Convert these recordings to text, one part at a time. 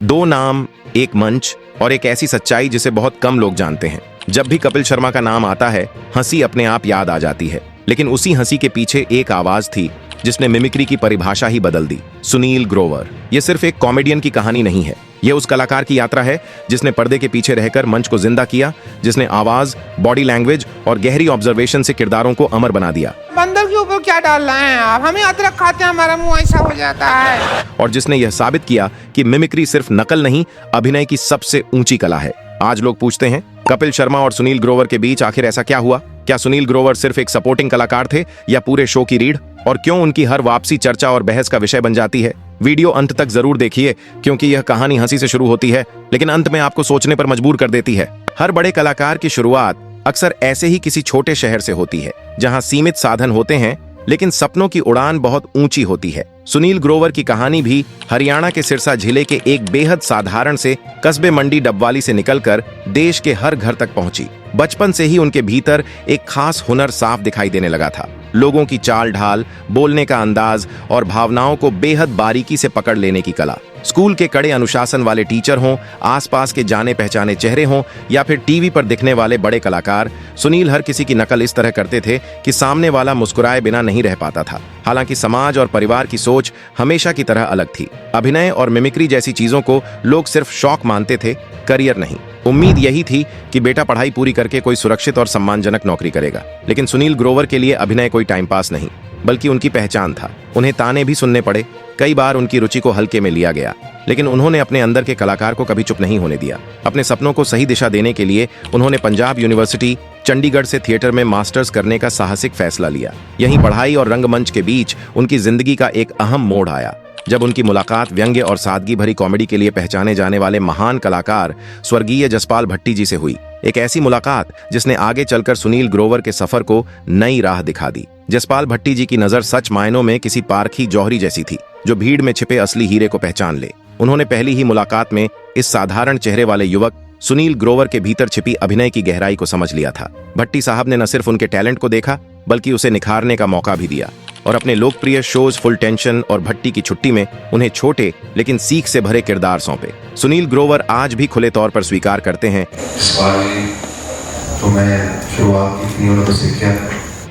दो नाम, एक मंच और एक ऐसी सच्चाई जिसे बहुत कम लोग जानते हैं। जब भी कपिल शर्मा का नाम आता है, हंसी अपने आप याद आ जाती है, लेकिन उसी हंसी के पीछे एक आवाज थी जिसने मिमिक्री की परिभाषा ही बदल दी। सुनील ग्रोवर। यह सिर्फ एक कॉमेडियन की कहानी नहीं है, यह उस कलाकार की यात्रा है जिसने पर्दे के पीछे रहकर मंच को जिंदा किया, जिसने आवाज, बॉडी लैंग्वेज और गहरी ऑब्जर्वेशन से किरदारों को अमर बना दिया। बंदर के ऊपर क्या डाल रहे हैं आप? हमें अदरक खाते हैं, हमारा मुंह ऐसा हो जाता है। और जिसने यह साबित किया कि मिमिक्री सिर्फ नकल नहीं, अभिनय की सबसे ऊंची कला है। आज लोग पूछते हैं, कपिल शर्मा और सुनील ग्रोवर के बीच आखिर ऐसा क्या हुआ? क्या सुनील ग्रोवर सिर्फ एक सपोर्टिंग कलाकार थे या पूरे शो की रीढ़? और क्यों उनकी हर वापसी चर्चा और बहस का विषय बन जाती है? वीडियो अंत तक जरूर देखिए, क्योंकि यह कहानी हंसी से शुरू होती है लेकिन अंत में आपको सोचने पर मजबूर कर देती है। हर बड़े कलाकार की शुरुआत अक्सर ऐसे ही किसी छोटे शहर से होती है, जहां सीमित साधन होते हैं लेकिन सपनों की उड़ान बहुत ऊंची होती है। सुनील ग्रोवर की कहानी भी हरियाणा के सिरसा जिले के एक बेहद साधारण से कस्बे मंडी डबवाली से निकलकर देश के हर घर तक पहुंची। बचपन से ही उनके भीतर एक खास हुनर साफ दिखाई देने लगा था। लोगों की चाल ढाल, बोलने का अंदाज और भावनाओं को बेहद बारीकी से पकड़ लेने की कला। स्कूल के कड़े अनुशासन वाले टीचर हों, आसपास के जाने पहचाने चेहरे हों या फिर टीवी पर दिखने वाले बड़े कलाकार, सुनील हर किसी की नकल इस तरह करते थे कि सामने वाला मुस्कुराए बिना नहीं रह पाता था। हालांकि समाज और परिवार की सोच हमेशा की तरह अलग थी। अभिनय और मिमिक्री जैसी चीजों को लोग सिर्फ शौक मानते थे, करियर नहीं। उम्मीद यही थी कि बेटा पढ़ाई पूरी करके कोई सुरक्षित और सम्मानजनक नौकरी करेगा। लेकिन सुनील ग्रोवर के लिए अभिनय कोई टाइम पास नहीं, बल्कि उनकी पहचान था। उन्हें ताने भी सुनने पड़े, कई बार उनकी रुचि को हल्के में लिया गया, लेकिन उन्होंने अपने अंदर के कलाकार को कभी चुप नहीं होने दिया। अपने सपनों को सही दिशा देने के लिए उन्होंने पंजाब यूनिवर्सिटी चंडीगढ़ से थिएटर में मास्टर्स करने का साहसिक फैसला लिया। यहीं पढ़ाई और रंगमंच के बीच उनकी जिंदगी का एक अहम मोड़ आया, जब उनकी मुलाकात व्यंग्य और सादगी भरी कॉमेडी के लिए पहचाने जाने वाले महान कलाकार स्वर्गीय जसपाल भट्टी जी से हुई। एक ऐसी मुलाकात जिसने आगे चलकर सुनील ग्रोवर के सफर को नई राह दिखा दी। जसपाल भट्टी जी की नजर सच मायनों में किसी पारखी जौहरी जैसी थी, जो भीड़ में छिपे असली हीरे को पहचान ले। उन्होंने पहली ही मुलाकात में इस साधारण चेहरे वाले युवक सुनील ग्रोवर के भीतर छिपी अभिनय की गहराई को समझ लिया था। भट्टी साहब ने न सिर्फ उनके टैलेंट को देखा, बल्कि उसे निखारने का मौका भी दिया और अपने लोकप्रिय शोज फुल टेंशन और भट्टी की छुट्टी में उन्हें छोटे लेकिन सीख से भरे किरदार सौंपे। सुनील ग्रोवर आज भी खुले तौर पर स्वीकार करते हैं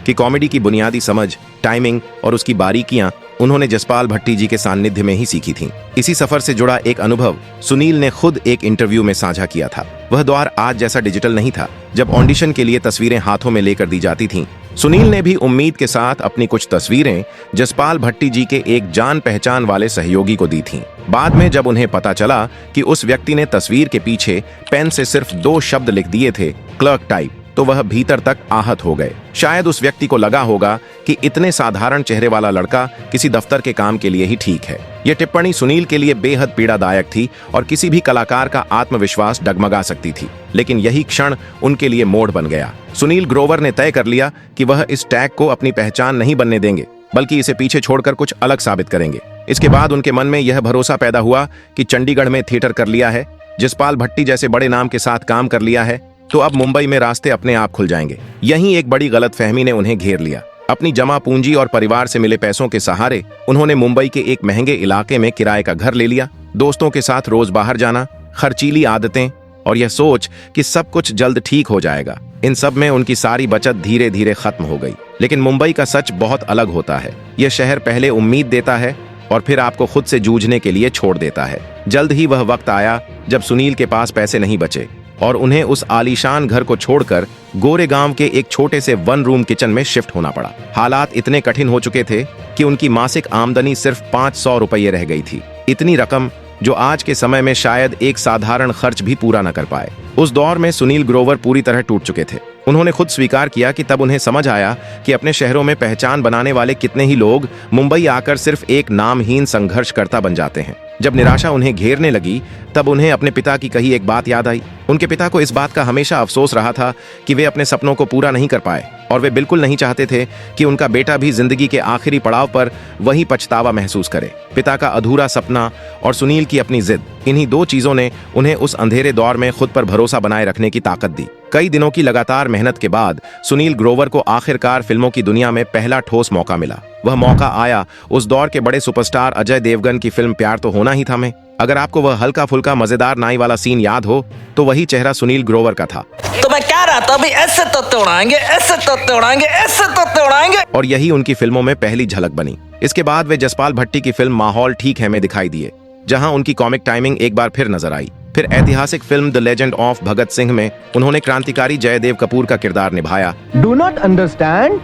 कि कॉमेडी की बुनियादी समझ, टाइमिंग और उसकी बारीकियां उन्होंने जसपाल भट्टी जी के सानिध्य में ही सीखी थीं। इसी सफर से जुड़ा एक अनुभव सुनील ने खुद एक इंटरव्यू में साझा किया था। वह दौर आज जैसा डिजिटल नहीं था, जब ऑडिशन के लिए तस्वीरें हाथों में लेकर दी जाती थीं। सुनील ने भी उम्मीद के साथ अपनी कुछ तस्वीरें जसपाल भट्टी जी के एक जान पहचान वाले सहयोगी को दी थीं। बाद में जब उन्हें पता चला कि उस व्यक्ति ने तस्वीर के पीछे पेन से सिर्फ 2 शब्द लिख दिए थे, क्लर्क टाइप, तो वह भीतर तक आहत हो गए। शायद उस व्यक्ति को लगा होगा कि इतने साधारण चेहरे वाला लड़का किसी दफ्तर के काम के लिए ही ठीक है। यह टिप्पणी सुनील के लिए बेहद पीड़ादायक थी और किसी भी कलाकार का आत्मविश्वास डगमगा सकती थी। लेकिन यही क्षण उनके लिए मोड़ बन गया। सुनील ग्रोवर ने तय कर लिया कि वह इस टैग को अपनी पहचान नहीं बनने देंगे, बल्कि इसे पीछे छोड़कर कुछ अलग साबित करेंगे। इसके बाद उनके मन में यह भरोसा पैदा हुआ कि चंडीगढ़ में थिएटर कर लिया है, जसपाल भट्टी जैसे बड़े नाम के साथ काम कर लिया है, तो अब मुंबई में रास्ते अपने आप खुल जाएंगे। यहीं एक बड़ी गलतफहमी ने उन्हें घेर लिया। अपनी जमा पूंजी और परिवार से मिले पैसों के सहारे उन्होंने मुंबई के एक महंगे इलाके में किराए का घर ले लिया। दोस्तों के साथ रोज बाहर जाना, खर्चीली आदतें और यह सोच कि सब कुछ जल्द ठीक हो जाएगा, इन सब में उनकी सारी बचत धीरे धीरे खत्म हो गई। लेकिन मुंबई का सच बहुत अलग होता है। यह शहर पहले उम्मीद देता है और फिर आपको खुद से जूझने के लिए छोड़ देता है। जल्द ही वह वक्त आया जब सुनील के पास पैसे नहीं बचे और उन्हें उस आलीशान घर को छोड़कर गोरेगांव के एक छोटे से 1 रूम किचन में शिफ्ट होना पड़ा। हालात इतने कठिन हो चुके थे कि उनकी मासिक आमदनी सिर्फ 500 रुपये रह गई थी। इतनी रकम जो आज के समय में शायद एक साधारण खर्च भी पूरा न कर पाए। उस दौर में सुनील ग्रोवर पूरी तरह टूट चुके थे। उन्होंने खुद स्वीकार किया कि तब उन्हें समझ आया कि अपने शहरों में पहचान बनाने वाले कितने ही लोग मुंबई आकर सिर्फ एक नामहीन संघर्षकर्ता बन जाते हैं। जब निराशा उन्हें घेरने लगी, तब उन्हें अपने पिता की कही एक बात याद आई। उनके पिता को इस बात का हमेशा अफसोस रहा था कि वे अपने सपनों को पूरा नहीं कर पाए और वे बिल्कुल नहीं चाहते थे कि उनका बेटा भी जिंदगी के आखिरी पड़ाव पर वही पछतावा महसूस करे। पिता का अधूरा सपना और सुनील की अपनी जिद, इन्हीं 2 चीजों ने उन्हें उस अंधेरे दौर में खुद पर भरोसा बनाए रखने की ताकत दी। कई दिनों की लगातार मेहनत के बाद सुनील ग्रोवर को आखिरकार फिल्मों की दुनिया में पहला ठोस मौका मिला। वह मौका आया उस दौर के बड़े सुपरस्टार अजय देवगन की फिल्म प्यार तो होना ही था में। अगर आपको वह हल्का फुल्का मजेदार नाई वाला सीन याद हो तो वही चेहरा सुनील ग्रोवर का था। तो मैं क्या रहा था अभी, ऐसे तो उड़ाएंगे, ऐसे तो उड़ाएंगे, ऐसे तो उड़ाएंगे। और यही उनकी फिल्मों में पहली झलक बनी। इसके बाद वे जसपाल भट्टी की फिल्म माहौल ठीक है में दिखाई दिए, जहां उनकी कॉमिक टाइमिंग एक बार फिर नजर आई। फिर ऐतिहासिक film the legend of Bhagat Singh में उन्होंने क्रांतिकारी जयदेव कपूर का किरदार निभाया। Do not understand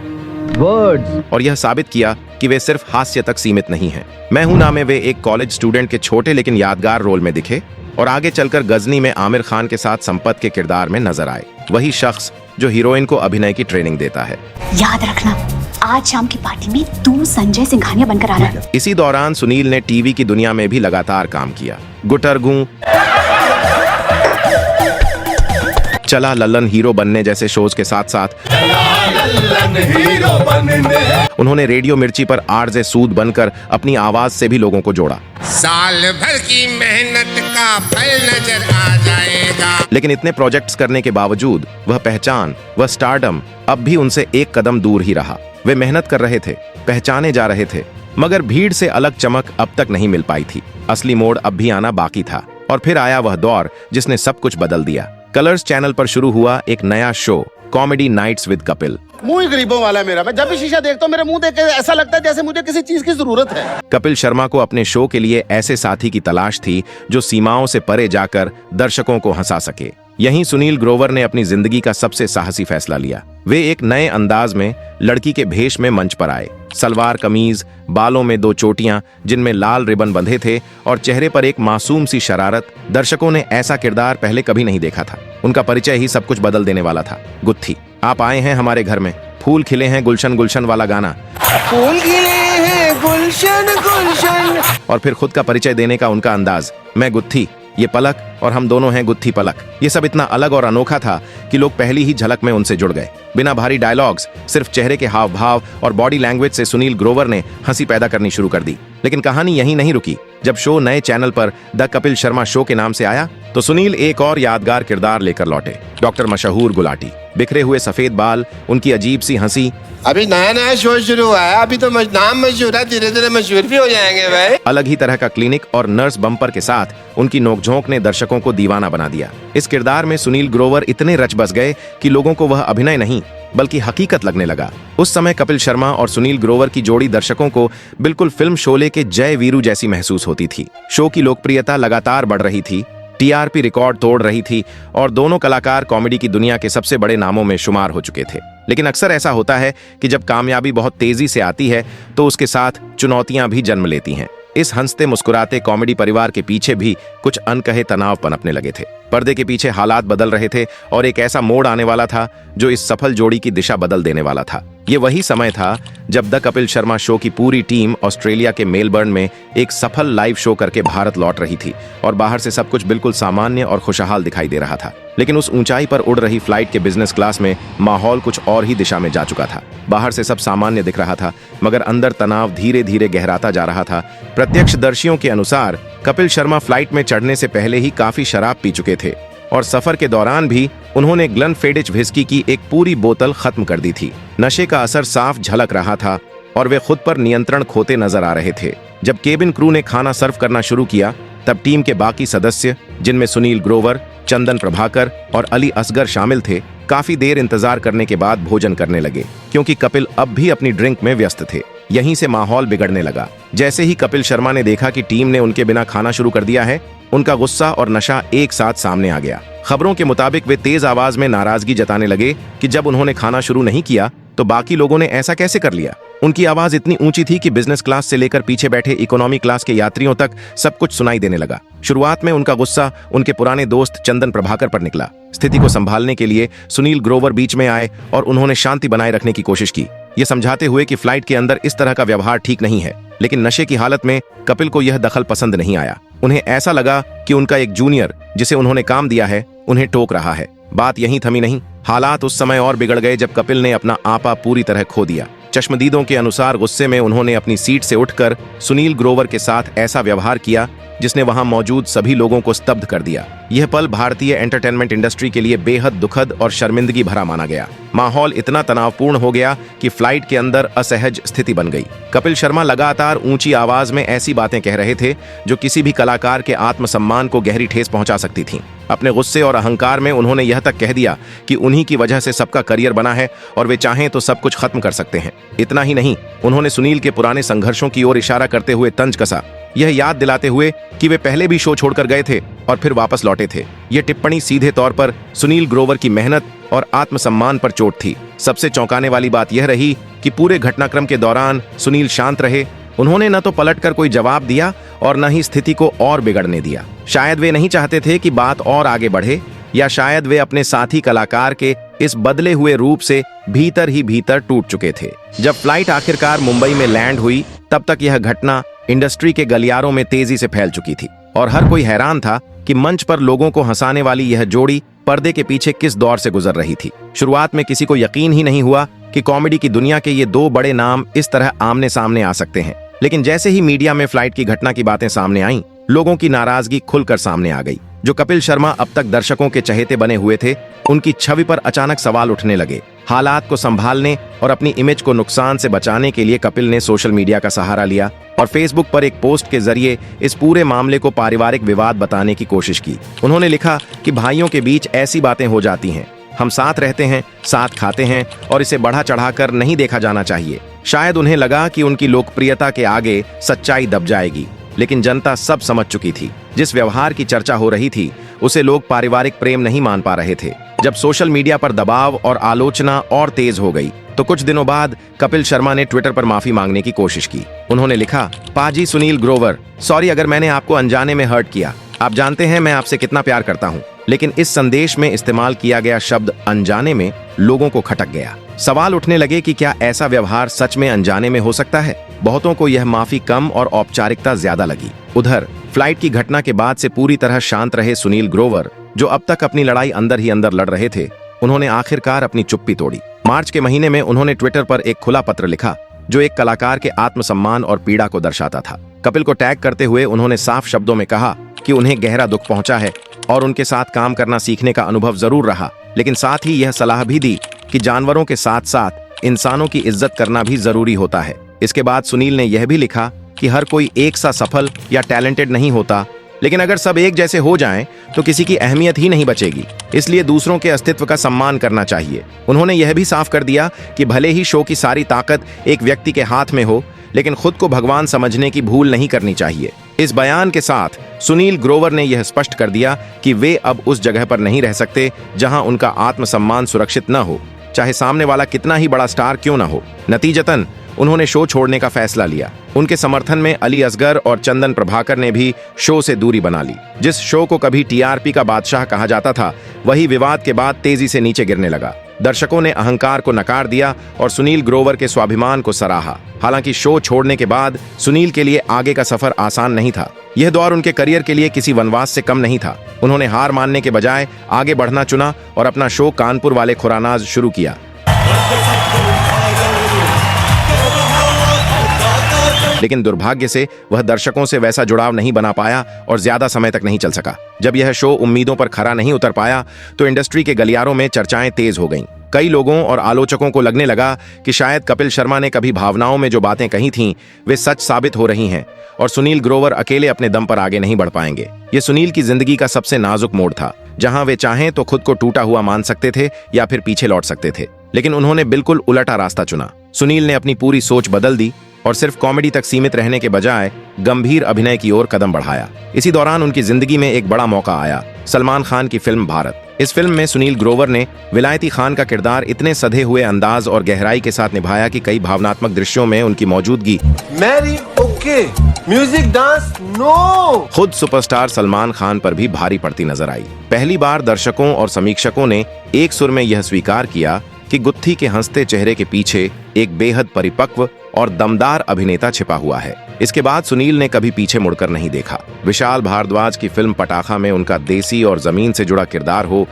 words. और यह साबित किया कि वे सिर्फ हास्य तक सीमित नहीं हैं। मैं हूं ना में वे एक कॉलेज स्टूडेंट के छोटे लेकिन यादगार रोल में दिखे और आगे चलकर गजनी में आमिर खान के साथ संपत के किरदार में नजर आए। वही शख्स जो हीरोइन को अभिनय की ट्रेनिंग देता है। याद रखना, आज शाम की पार्टी में तू संजय सिंघानिया बनकर आना। इसी दौरान सुनील ने टीवी की दुनिया में भी लगातार काम किया। गुटरगू, चला लल्लन हीरो बनने जैसे शोज के साथ साथ उन्होंने रेडियो मिर्ची पर आरजे सूद बनकर अपनी आवाज से भी लोगों को जोड़ा। साल भर की मेहनत का फल नजर आ जाएगा। लेकिन इतने प्रोजेक्ट्स करने के बावजूद वह पहचान, वह स्टारडम अब भी उनसे एक कदम दूर ही रहा। वे मेहनत कर रहे थे, पहचाने जा रहे थे, मगर भीड़ से अलग चमक अब तक नहीं मिल पाई थी। असली मोड़ अब भी आना बाकी था। और फिर आया वह दौर जिसने सब कुछ बदल दिया। कलर्स चैनल पर शुरू हुआ एक नया show, comedy nights with Kapil. मुंह ही गरीबों वाला है मेरा। मैं जब भी शीशा देखता हूँ मेरे मुंह देख के ऐसा लगता है जैसे मुझे किसी चीज की जरूरत है। कपिल शर्मा को अपने शो के लिए ऐसे साथी की तलाश थी जो सीमाओं से परे जाकर दर्शकों को हंसा सके। यहीं सुनील ग्रोवर ने अपनी जिंदगी का सबसे साहसी फैसला लिया। वे एक नए अंदाज में लड़की के भेष में मंच पर आए। सलवार कमीज, बालों में 2 चोटियां जिनमें लाल रिबन बंधे थे और चेहरे पर एक मासूम सी शरारत। दर्शकों ने ऐसा किरदार पहले कभी नहीं देखा था। उनका परिचय ही सब कुछ बदल देने वाला था। गुत्थी, आप आए हैं हमारे घर में, फूल खिले हैं गुलशन गुलशन वाला गाना, फूल खिले हैं गुलशन गुलशन। और फिर खुद का परिचय देने का उनका अंदाज, मैं गुत्थी, ये पलक और हम दोनों हैं गुत्थी पलक। ये सब इतना अलग और अनोखा था कि लोग पहली ही झलक में उनसे जुड़ गए। बिना भारी डायलॉग्स, सिर्फ चेहरे के हाव भाव और बॉडी लैंग्वेज से सुनील ग्रोवर ने हंसी पैदा करनी शुरू कर दी। लेकिन कहानी यहीं नहीं रुकी। जब शो नए चैनल पर द कपिल शर्मा शो के नाम से आया तो सुनील एक और यादगार किरदार लेकर लौटे। डॉक्टर मशहूर गुलाटी, बिखरे हुए सफेद बाल, उनकी अजीब सी हंसी। अभी नया नया शो शुरू हुआ है, अभी तो नाम मशहूर है, धीरे धीरे मशहूर भी हो जाएंगे भाई। अलग ही तरह का क्लिनिक और नर्स बम्पर के साथ उनकी नोकझोंक ने दर्शकों को दीवाना बना दिया। इस किरदार में सुनील ग्रोवर इतने रच बस गए कि लोगों को वह अभिनय नहीं बल्कि हकीकत लगने लगा। उस समय कपिल शर्मा और सुनील ग्रोवर की जोड़ी दर्शकों को बिल्कुल फिल्म शोले के जय वीरू जैसी महसूस होती थी। शो की लोकप्रियता लगातार बढ़ रही थी, टीआरपी रिकॉर्ड तोड़ रही थी और दोनों कलाकार कॉमेडी की दुनिया के सबसे बड़े नामों में शुमार हो चुके थे। लेकिन अक्सर ऐसा होता है कि जब कामयाबी बहुत तेजी से आती है तो उसके साथ चुनौतियां भी जन्म लेती हैं। इस हंसते मुस्कुराते कॉमेडी परिवार के पीछे भी कुछ अनकहे तनाव पनपने लगे थे। पर्दे के पीछे हालात बदल रहे थे और एक ऐसा मोड़ आने वाला था जो इस सफल जोड़ी की दिशा बदल देने वाला था। ये वही समय था जब द कपिल शर्मा शो की पूरी टीम ऑस्ट्रेलिया के मेलबर्न में एक सफल लाइव शो करके भारत लौट रही थी और बाहर से सब कुछ बिल्कुल सामान्य और खुशहाल दिखाई दे रहा था। लेकिन उस ऊंचाई पर उड़ रही फ्लाइट के बिजनेस क्लास में माहौल कुछ और ही दिशा में जा चुका था। बाहर से सब सामान्य दिख रहा था मगर अंदर तनाव धीरे धीरे गहराता जा रहा था। प्रत्यक्षदर्शियों के अनुसार कपिल शर्मा फ्लाइट में चढ़ने से पहले ही काफी शराब पी चुके थे और सफर के दौरान भी उन्होंने ग्लेनफिडिच व्हिस्की की एक पूरी बोतल खत्म कर दी थी। नशे का असर साफ झलक रहा था और वे खुद पर नियंत्रण खोते नजर आ रहे थे। जब केबिन क्रू ने खाना सर्व करना शुरू किया तब टीम के बाकी सदस्य, जिनमें सुनील ग्रोवर, चंदन प्रभाकर और अली असगर शामिल थे, काफी देर इंतजार करने के बाद भोजन करने लगे क्योंकि कपिल अब भी अपनी ड्रिंक में व्यस्त थे। यहीं से माहौल बिगड़ने लगा। जैसे ही कपिल शर्मा ने देखा कि टीम ने उनके बिना खाना शुरू कर दिया है, उनका गुस्सा और नशा एक साथ सामने आ गया। खबरों के मुताबिक वे तेज आवाज में नाराजगी जताने लगे कि जब उन्होंने खाना शुरू नहीं किया तो बाकी लोगों ने ऐसा कैसे कर लिया। उनकी आवाज इतनी ऊंची थी कि बिजनेस क्लास से लेकर पीछे बैठे इकोनॉमी क्लास के यात्रियों तक सब कुछ सुनाई देने लगा। शुरुआत में उनका गुस्सा उनके पुराने दोस्त चंदन प्रभाकर पर निकला। स्थिति को संभालने के लिए सुनील ग्रोवर बीच में आए और उन्होंने शांति बनाए रखने की कोशिश की, ये समझाते हुए कि फ्लाइट के अंदर इस तरह का व्यवहार ठीक नहीं है। लेकिन नशे की हालत में कपिल को यह दखल पसंद नहीं आया। उन्हें ऐसा लगा कि उनका एक जूनियर जिसे उन्होंने काम दिया है उन्हें टोक रहा है। बात यहीं थमी नहीं, हालात उस समय और बिगड़ गए जब कपिल ने अपना आपा पूरी तरह खो दिया। चश्मदीदों के अनुसार गुस्से में उन्होंने अपनी सीट से उठकर सुनील ग्रोवर के साथ ऐसा व्यवहार किया जिसने वहां मौजूद सभी लोगों को स्तब्ध कर दिया। यह पल भारतीय एंटरटेनमेंट इंडस्ट्री के लिए बेहद दुखद और शर्मिंदगी भरा माना गया। माहौल इतना तनावपूर्ण हो गया कि फ्लाइट के अंदर असहज स्थिति बन गई। कपिल शर्मा लगातार ऊंची आवाज में ऐसी बातें कह रहे थे जो किसी भी कलाकार के आत्मसम्मान को गहरी ठेस पहुंचा सकती थीं। अपने गुस्से और अहंकार में उन्होंने यह तक कह दिया कि उन्हीं की वजह से सबका करियर बना है और वे चाहें तो सब कुछ खत्म कर सकते हैं। इतना ही नहीं, उन्होंने सुनील के पुराने संघर्षों की ओर इशारा करते हुए तंज कसा, यह याद दिलाते हुए कि वे पहले भी शो छोड़कर गए थे और फिर वापस लौटे थे। यह टिप्पणी सीधे तौर पर सुनील ग्रोवर की मेहनत और आत्मसम्मान पर चोट थी। सबसे चौंकाने वाली बात यह रही कि पूरे घटनाक्रम के दौरान सुनील शांत रहे। उन्होंने न तो पलटकर कोई जवाब दिया और न ही स्थिति को और बिगड़ने दिया। शायद वे नहीं चाहते थे कि बात और आगे बढ़े, या शायद वे अपने साथी कलाकार के इस बदले हुए रूप से भीतर ही भीतर टूट चुके थे। जब फ्लाइट आखिरकार मुंबई में लैंड हुई, तब तक यह घटना इंडस्ट्री के गलियारों में तेजी से फैल चुकी थी और हर कोई हैरान था कि मंच पर लोगों को हंसाने वाली यह जोड़ी पर्दे के पीछे किस दौर से गुजर रही थी। शुरुआत में किसी को यकीन ही नहीं हुआ कि कॉमेडी की दुनिया के ये दो बड़े नाम इस तरह आमने सामने आ सकते हैं। लेकिन जैसे ही मीडिया में फ्लाइट की घटना की बातें सामने आईं, लोगों की नाराजगी खुलकर सामने आ गई। जो कपिल शर्मा अब तक दर्शकों के चहेते बने हुए थे, उनकी छवि पर अचानक सवाल उठने लगे। हालात को संभालने और अपनी इमेज को नुकसान से बचाने के लिए कपिल ने सोशल मीडिया का सहारा लिया और फेसबुक पर एक पोस्ट के जरिए इस पूरे मामले को पारिवारिक विवाद बताने की कोशिश की। उन्होंने लिखा कि भाइयों के बीच ऐसी बातें हो जाती हैं, हम साथ रहते हैं, साथ खाते हैं और इसे बढ़ा चढ़ाकर नहीं देखा जाना चाहिए। शायद उन्हें लगा कि उनकी लोकप्रियता के आगे सच्चाई दब जाएगी, लेकिन जनता सब समझ चुकी थी। जिस व्यवहार की चर्चा हो रही थी, उसे लोग पारिवारिक प्रेम नहीं मान पा रहे थे। जब सोशल मीडिया पर दबाव और आलोचना और तेज हो गई, तो कुछ दिनों बाद कपिल शर्मा ने ट्विटर पर माफी मांगने की कोशिश की। उन्होंने लिखा, पाजी सुनील ग्रोवर, सॉरी अगर मैंने आपको अनजाने में हर्ट किया। आप जानते हैं मैं आपसे कितना प्यार करता हूं। लेकिन इस संदेश में इस्तेमाल किया गया शब्द अनजाने में लोगों को खटक गया। सवाल उठने लगे कि क्या ऐसा व्यवहार सच में अनजाने में हो सकता है। बहुतों को यह माफी कम और औपचारिकता ज्यादा लगी। उधर फ्लाइट की घटना के बाद से पूरी तरह शांत रहे सुनील ग्रोवर, जो अब तक अपनी लड़ाई अंदर ही अंदर लड़ रहे थे, उन्होंने आखिरकार अपनी चुप्पी तोड़ी। मार्च के महीने में उन्होंने ट्विटर पर एक खुला पत्र लिखा जो एक कलाकार के आत्मसम्मान और पीड़ा को दर्शाता था। कपिल को टैग करते हुए उन्होंने साफ शब्दों में कहा कि उन्हें गहरा दुख पहुंचा है और उनके साथ काम करना सीखने का अनुभव जरूर रहा, लेकिन साथ ही यह सलाह भी दी कि जानवरों के साथ साथ इंसानों की इज्जत करना भी जरूरी होता है। इसके बाद सुनील ने यह भी लिखा कि हर कोई एक सा सफल या टैलेंटेड नहीं होता, लेकिन अगर सब एक जैसे हो जाएं तो किसी की अहमियत ही नहीं बचेगी। इसलिए दूसरों के अस्तित्व का सम्मान करना चाहिए। उन्होंने यह भी साफ कर दिया कि भले ही शो की सारी ताकत एक व्यक्ति के हाथ में हो, लेकिन खुद को भगवान समझने की भूल नहीं करनी चाहिए। इस बयान के साथ सुनील ग्रोवर ने यह स्पष्ट कर दिया कि वे अब उस जगह पर नहीं रह सकते जहां उनका आत्मसम्मान सुरक्षित न हो, चाहे सामने वाला कितना ही बड़ा स्टार क्यों न हो। नतीजतन उन्होंने शो छोड़ने का फैसला लिया। उनके समर्थन में अली असगर और चंदन प्रभाकर ने भी शो से दूरी बना ली। जिस शो को कभी टीआरपी का बादशाह कहा जाता था, वही विवाद के बाद तेजी से नीचे गिरने लगा। दर्शकों ने अहंकार को नकार दिया और सुनील ग्रोवर के स्वाभिमान को सराहा। हालांकि शो छोड़ने के बाद सुनील के लिए आगे का सफर आसान नहीं था। यह दौर उनके करियर के लिए किसी वनवास से कम नहीं था। उन्होंने हार मानने के बजाय आगे बढ़ना चुना और अपना शो कानपुर वाले खुरानाज शुरू किया। लेकिन दुर्भाग्य से वह दर्शकों से वैसा जुड़ाव नहीं बना पाया और ज्यादा समय तक नहीं चल सका। जब यह शो उम्मीदों पर खरा नहीं उतर पाया, तो इंडस्ट्री के गलियारों में चर्चाएं तेज हो गईं। कई लोगों और आलोचकों को लगने लगा कि शायद कपिल शर्मा ने कभी भावनाओं में जो बातें कही थीं, वे सच साबित हो रही हैं और सुनील ग्रोवर अकेले अपने दम पर आगे नहीं बढ़ पाएंगे। ये सुनील की जिंदगी का सबसे नाजुक मोड़ था, जहां वे चाहें तो खुद को टूटा हुआ मान सकते थे या फिर पीछे लौट सकते थे। लेकिन उन्होंने बिल्कुल उलटा रास्ता चुना। सुनील ने अपनी पूरी सोच बदल दी और सिर्फ कॉमेडी तक सीमित रहने के बजाय गंभीर अभिनय की ओर कदम बढ़ाया। इसी दौरान उनकी जिंदगी में एक बड़ा मौका आया, सलमान खान की फिल्म भारत। इस फिल्म में सुनील ग्रोवर ने विलायती खान का किरदार इतने सधे हुए अंदाज और गहराई के साथ निभाया कि कई भावनात्मक दृश्यों में उनकी मौजूदगी मैरी ओके, म्यूजिक डांस नो, खुद सुपरस्टार सलमान खान पर भी भारी पड़ती नजर आई। पहली बार दर्शकों और समीक्षकों ने एक सुर में यह स्वीकार किया कि गुत्थी के हंसते चेहरे के पीछे एक बेहद परिपक्व और दमदार अभिनेता छिपा हुआ है। इसके बाद सुनील ने कभी पीछे मुड़कर नहीं देखा। विशाल भारद्वाज की फिल्म पटाखा में उनका देसी और जमीन से जुड़ा किरदार हो,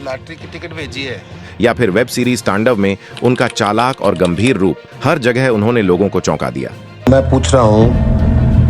लॉटरी की टिकट भेजी है, या फिर वेब सीरीज तांडव में उनका चालाक और गंभीर रूप, हर जगह उन्होंने लोगों को चौंका दिया। मैं पूछ रहा हूँ,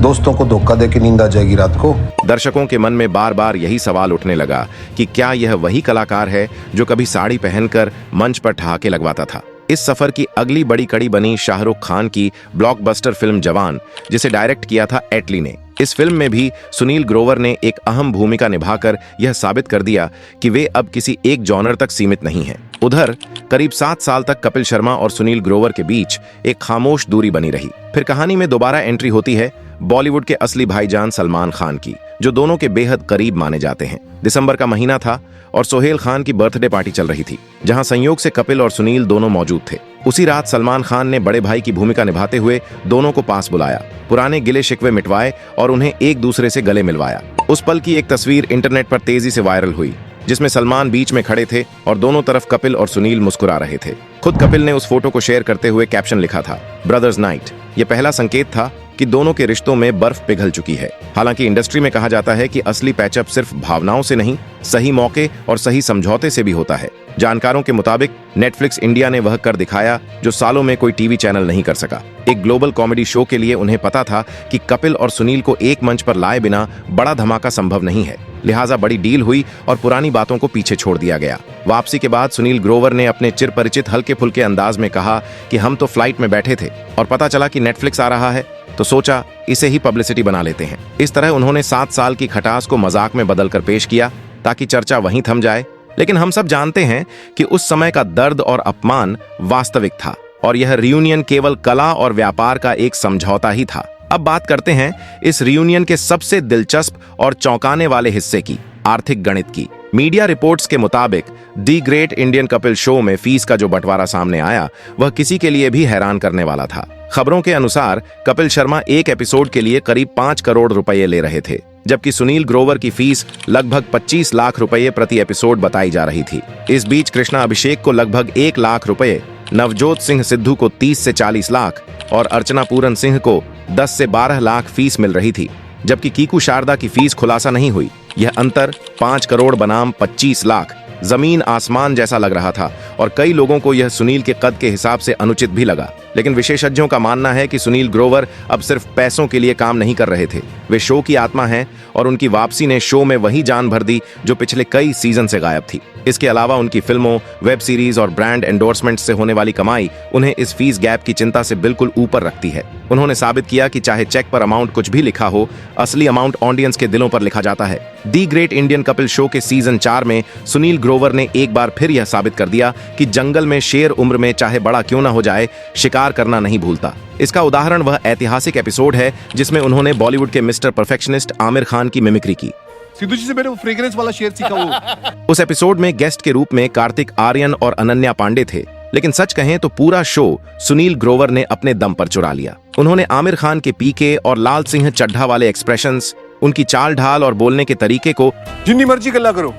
दोस्तों को धोखा दे के नींद आ जाएगी रात को? दर्शकों के मन में बार बार यही सवाल उठने लगा कि क्या यह वही कलाकार है जो कभी साड़ी पहनकर मंच पर ठहाके लगवाता था। इस सफर की अगली बड़ी कड़ी बनी शाहरुख खान की ब्लॉकबस्टर फिल्म जवान, जिसे डायरेक्ट किया था एटली ने। इस फिल्म में भी सुनील ग्रोवर ने एक अहम भूमिका निभाकर यह साबित कर दिया कि वे अब किसी एक जॉनर तक सीमित नहीं हैं। उधर करीब 7 साल तक कपिल शर्मा और सुनील ग्रोवर के बीच एक खामोश दूरी बनी रही। फिर कहानी में दोबारा एंट्री होती है बॉलीवुड के असली भाईजान सलमान खान की, जो दोनों के बेहद करीब माने जाते हैं। दिसंबर का महीना था और सोहेल खान की बर्थडे पार्टी चल रही थी, जहां संयोग से कपिल और सुनील दोनों मौजूद थे। उसी रात सलमान खान ने बड़े भाई की भूमिका निभाते हुए दोनों को पास बुलाया, पुराने गिले शिकवे मिटवाए और उन्हें एक दूसरे से गले मिलवाया। उस पल की एक तस्वीर इंटरनेट पर तेजी से वायरल हुई, जिसमें सलमान बीच में खड़े थे और दोनों तरफ कपिल और सुनील मुस्कुरा रहे थे। खुद कपिल ने उस फोटो को शेयर करते हुए कैप्शन लिखा था, ब्रदर्स नाइट। यह पहला संकेत था कि दोनों के रिश्तों में बर्फ पिघल चुकी है। हालांकि इंडस्ट्री में कहा जाता है कि असली पैचअप सिर्फ भावनाओं से नहीं, सही मौके और सही समझौते से भी होता है। जानकारों के मुताबिक नेटफ्लिक्स इंडिया ने वह कर दिखाया जो सालों में कोई टीवी चैनल नहीं कर सका। एक ग्लोबल कॉमेडी शो के लिए उन्हें पता था कि कपिल और सुनील को एक मंच पर लाए बिना बड़ा धमाका संभव नहीं है, लिहाजा बड़ी डील हुई और पुरानी बातों को पीछे छोड़ दिया गया। वापसी के बाद सुनील ग्रोवर ने अपने चिर परिचित हल्के फुल्के अंदाज में कहा कि हम तो फ्लाइट में बैठे थे और पता चला कि नेटफ्लिक्स आ रहा है, तो सोचा इसे ही पब्लिसिटी बना लेते हैं। इस तरह उन्होंने 7 साल की खटास को मजाक में बदलकर पेश किया ताकि चर्चा वहीं थम जाए। लेकिन हम सब जानते हैं कि उस समय का दर्द और अपमान वास्तविक था और यह रियूनियन केवल कला और व्यापार का एक समझौता ही था। अब बात करते हैं इस रियूनियन के सबसे दिलचस्प और चौंकाने वाले हिस्से की, आर्थिक गणित की। मीडिया रिपोर्ट्स के मुताबिक the great Indian Kapil show में फीस का जो बंटवारा सामने आया वह किसी के लिए भी हैरान करने वाला था। खबरों के अनुसार कपिल शर्मा एक एपिसोड के लिए करीब 5 करोड़ रुपए ले रहे थे, जबकि सुनील ग्रोवर की फीस लगभग 25 लाख रुपए प्रति एपिसोड बताई जा रही थी। इस बीच कृष्णा अभिषेक को लगभग 1 लाख रुपए, नवजोत सिंह सिद्धू को 30 से 40 लाख और अर्चना पूरन सिंह को 10 से 12 लाख फीस मिल रही थी, जबकि कीकू शारदा की फीस खुलासा नहीं हुई। यह अंतर 5 करोड़ बनाम 25 लाख जमीन आसमान जैसा लग रहा था और कई लोगों को यह सुनील के कद के हिसाब से अनुचित भी लगा। लेकिन विशेषज्ञों का मानना है कि सुनील ग्रोवर अब सिर्फ पैसों के लिए काम नहीं कर रहे थे, वे शो की आत्मा हैं और उनकी वापसी ने शो में वही जान भर दी जो पिछले कई सीजन से गायब थी। इसके अलावा उनकी फिल्मों, वेब सीरीज और ब्रांड एंडोर्समेंट से होने वाली कमाई उन्हें इस फीस गैप की चिंता से बिल्कुल ऊपर रखती है। उन्होंने साबित किया कि चाहे चेक पर अमाउंट कुछ भी लिखा हो, असली अमाउंट ऑडियंस के दिलों पर लिखा जाता है। The great Indian Kapil show के सीजन 4 में सुनील ग्रोवर ने एक बार फिर यह साबित कर दिया कि जंगल में शेर उम्र में चाहे बड़ा क्यों ना हो जाए, शिकार करना नहीं भूलता। इसका उदाहरण वह ऐतिहासिक एपिसोड है जिसमें उन्होंने बॉलीवुड के मिस्टर परफेक्शनिस्ट आमिर खान की मिमिक्री की। सिद्धू जी से मैंने वो फ्रेग्रेंस वाला शेर सीखा वो। उस एपिसोड में गेस्ट के रूप में कार्तिक आर्यन और अनन्या पांडे थे, लेकिन सच कहें तो पूरा शो सुनील ग्रोवर ने अपने दम पर चुरा लिया। उन्होंने आमिर खान के पीके और लाल सिंह चड्ढा वाले एक्सप्रेशंस, उनकी चाल ढाल और बोलने के तरीके को जिन्नी मर्जी गल्ला करो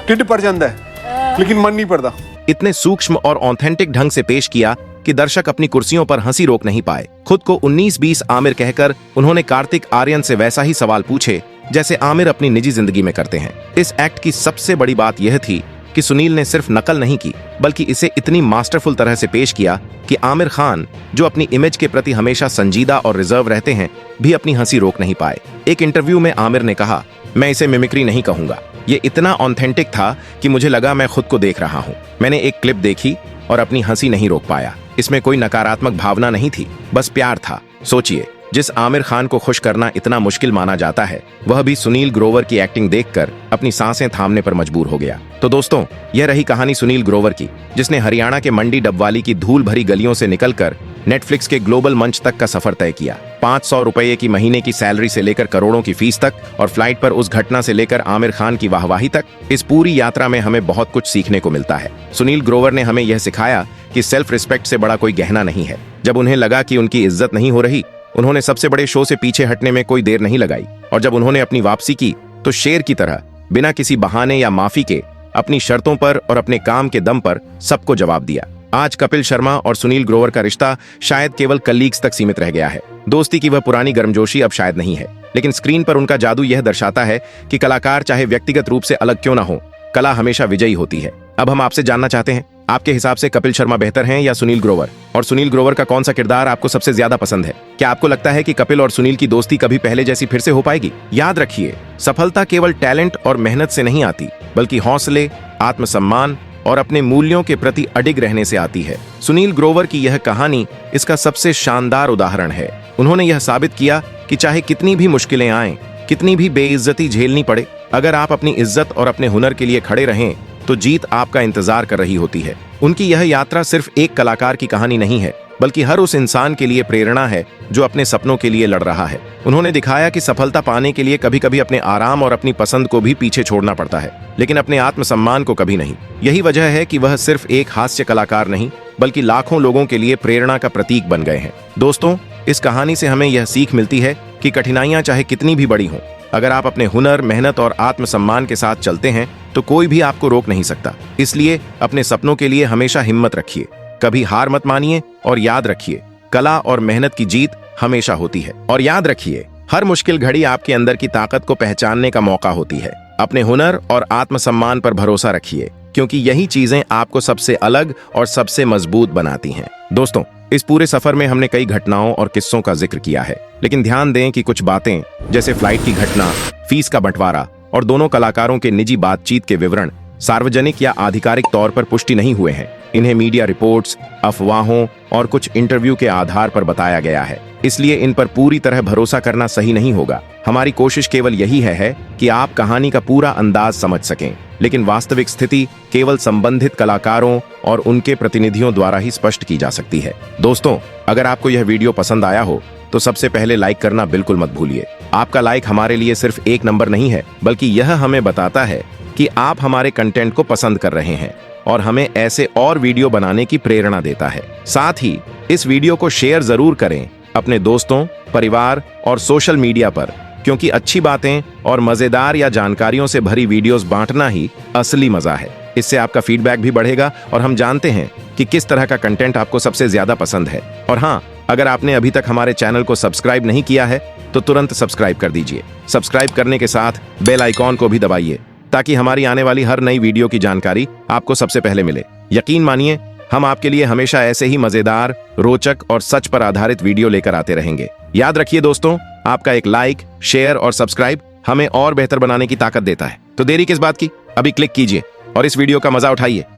टिड पड़ जाता है लेकिन मन नहीं पड़ता, इतने सूक्ष्म और ऑथेंटिक ढंग से पेश किया कि दर्शक अपनी कुर्सियों पर हंसी रोक नहीं पाए। खुद को 19-20 आमिर कहकर उन्होंने कार्तिक आर्यन से वैसा ही सवाल पूछे जैसे आमिर अपनी निजी जिंदगी में करते हैं। इस एक्ट की सबसे बड़ी बात यह थी कि सुनील ने सिर्फ नकल नहीं की, बल्कि इसे इतनी मास्टरफुल तरह से पेश किया कि आमिर खान, जो अपनी इमेज के प्रति हमेशा संजीदा और रिजर्व रहते हैं, भी अपनी हंसी रोक नहीं पाए। एक इंटरव्यू में आमिर ने कहा, मैं इसे मिमिक्री नहीं कहूंगा, ये इतना ऑथेंटिक था कि मुझे लगा मैं खुद को देख रहा हूं। मैंने एक क्लिप देखी और अपनी हंसी नहीं रोक पाया। इसमें कोई नकारात्मक भावना नहीं थी, बस प्यार था। सोचिए, जिस आमिर खान को खुश करना इतना मुश्किल माना जाता है, वह भी सुनील ग्रोवर की एक्टिंग देखकर अपनी सांसें थामने पर मजबूर हो गया। तो दोस्तों, यह रही कहानी सुनील ग्रोवर की, जिसने हरियाणा के मंडी डबवाली की धूल भरी गलियों से निकलकर नेटफ्लिक्स के ग्लोबल मंच तक का सफर तय किया। 500 रुपए की महीने की सैलरी से लेकर करोड़ों की फीस तक और फ्लाइट पर उस घटना से लेकर आमिर खान की वाहवाही तक, इस पूरी यात्रा में हमें बहुत कुछ सीखने को मिलता है। सुनील ग्रोवर ने हमें यह सिखाया कि सेल्फ रिस्पेक्ट से बड़ा कोई गहना नहीं है। जब उन्हें लगा कि उनकी इज्जत नहीं हो रही, उन्होंने सबसे बड़े शो से पीछे हटने में कोई देर नहीं लगाई और जब उन्होंने अपनी वापसी की तो शेर की तरह बिना किसी बहाने या माफी के अपनी शर्तों पर और अपने काम के दम पर सबको जवाब दिया। आज कपिल शर्मा और सुनील ग्रोवर का रिश्ता शायद केवल कलीग्स तक सीमित रह गया है। दोस्ती की वह पुरानी गर्मजोशी अब शायद नहीं है, लेकिन स्क्रीन पर उनका जादू यह दर्शाता है कि कलाकार चाहे व्यक्तिगत रूप से अलग क्यों ना हो, कला हमेशा विजयी होती है। अब हम आपसे जानना चाहते हैं, आपके हिसाब से कपिल शर्मा बेहतर हैं या सुनील ग्रोवर? और सुनील ग्रोवर का कौन सा किरदार आपको सबसे ज्यादा पसंद है? क्या आपको लगता है कि कपिल और सुनील की दोस्ती कभी पहले जैसी फिर से हो पाएगी? याद रखिए, सफलता केवल टैलेंट और मेहनत से नहीं आती, बल्कि हौसले, आत्मसम्मान और अपने मूल्यों के प्रति अडिग रहने से आती है। सुनील ग्रोवर की यह कहानी इसका सबसे शानदार उदाहरण है। उन्होंने यह साबित किया कि चाहे कितनी भी मुश्किलें आएं, कितनी भी बेइज्जती झेलनी पड़े, अगर आप अपनी इज्जत और अपने हुनर के लिए खड़े रहें तो जीत आपका इंतजार कर रही होती है। उनकी यह यात्रा सिर्फ एक कलाकार की कहानी नहीं है, बल्कि हर उस इंसान के लिए प्रेरणा है जो अपने सपनों के लिए लड़ रहा है। उन्होंने दिखाया कि सफलता पाने के लिए कभी कभी अपने आराम और अपनी पसंद को भी पीछे छोड़ना पड़ता है, लेकिन अपने आत्मसम्मान को कभी नहीं। यही वजह है कि वह सिर्फ एक हास्य कलाकार नहीं, बल्कि लाखों लोगों के लिए प्रेरणा का प्रतीक बन गए हैं। दोस्तों, इस कहानी से हमें यह सीख मिलती है कि कठिनाइयां चाहे कितनी भी बड़ी हों, अगर आप अपने हुनर, मेहनत और आत्मसम्मान के साथ चलते हैं तो कोई भी आपको रोक नहीं सकता। इसलिए अपने सपनों के लिए हमेशा हिम्मत रखिए, कभी हार मत मानिए और याद रखिए, कला और मेहनत की जीत हमेशा होती है। और याद रखिए, हर मुश्किल घड़ी आपके अंदर की ताकत को पहचानने का मौका होती है। अपने हुनर और आत्मसम्मान पर भरोसा रखिए, क्योंकि यही चीजें आपको सबसे अलग और सबसे मजबूत बनाती हैं। दोस्तों, इस पूरे सफर में हमने कई घटनाओं और किस्सों का जिक्र किया है, लेकिन ध्यान दें कि कुछ बातें जैसे फ्लाइट की घटना, फीस का बंटवारा और दोनों कलाकारों के निजी बातचीत के विवरण सार्वजनिक या आधिकारिक तौर पर पुष्टि नहीं हुए हैं। इन्हें मीडिया रिपोर्ट्स, अफवाहों और कुछ इंटरव्यू के आधार पर बताया गया है, इसलिए इन पर पूरी तरह भरोसा करना सही नहीं होगा। हमारी कोशिश केवल यही है कि आप कहानी का पूरा अंदाज समझ सकें, लेकिन वास्तविक स्थिति केवल संबंधित कलाकारों और उनके प्रतिनिधियों द्वारा ही स्पष्ट की जा सकती है। दोस्तों, अगर आपको यह वीडियो पसंद आया हो तो सबसे पहले लाइक करना बिल्कुल मत भूलिए। आपका लाइक हमारे लिए सिर्फ एक नंबर नहीं है, बल्कि यह हमें बताता है कि आप हमारे कंटेंट को पसंद कर रहे हैं और हमें ऐसे और वीडियो बनाने की प्रेरणा देता है। साथ ही इस वीडियो को शेयर जरूर करें अपने दोस्तों, परिवार और सोशल मीडिया पर, क्योंकि अच्छी बातें और मजेदार या जानकारियों से भरी वीडियोस बांटना ही असली मजा है। इससे आपका फीडबैक भी बढ़ेगा और हम जानते हैं कि किस तरह का कंटेंट आपको सबसे ज्यादा पसंद है। और हाँ, अगर आपने अभी तक हमारे चैनल को सब्सक्राइब नहीं किया है तो तुरंत सब्सक्राइब कर दीजिए। सब्सक्राइब करने के साथ बेल आइकॉन को भी दबाइए, ताकि हमारी आने वाली हर नई वीडियो की जानकारी आपको सबसे पहले मिले। यकीन मानिए, हम आपके लिए हमेशा ऐसे ही मजेदार, रोचक और सच पर आधारित वीडियो लेकर आते रहेंगे। याद रखिए दोस्तों, आपका एक लाइक, शेयर और सब्सक्राइब हमें और बेहतर बनाने की ताकत देता है। तो देरी किस बात की, अभी क्लिक कीजिए और इस वीडियो का मजा उठाइए।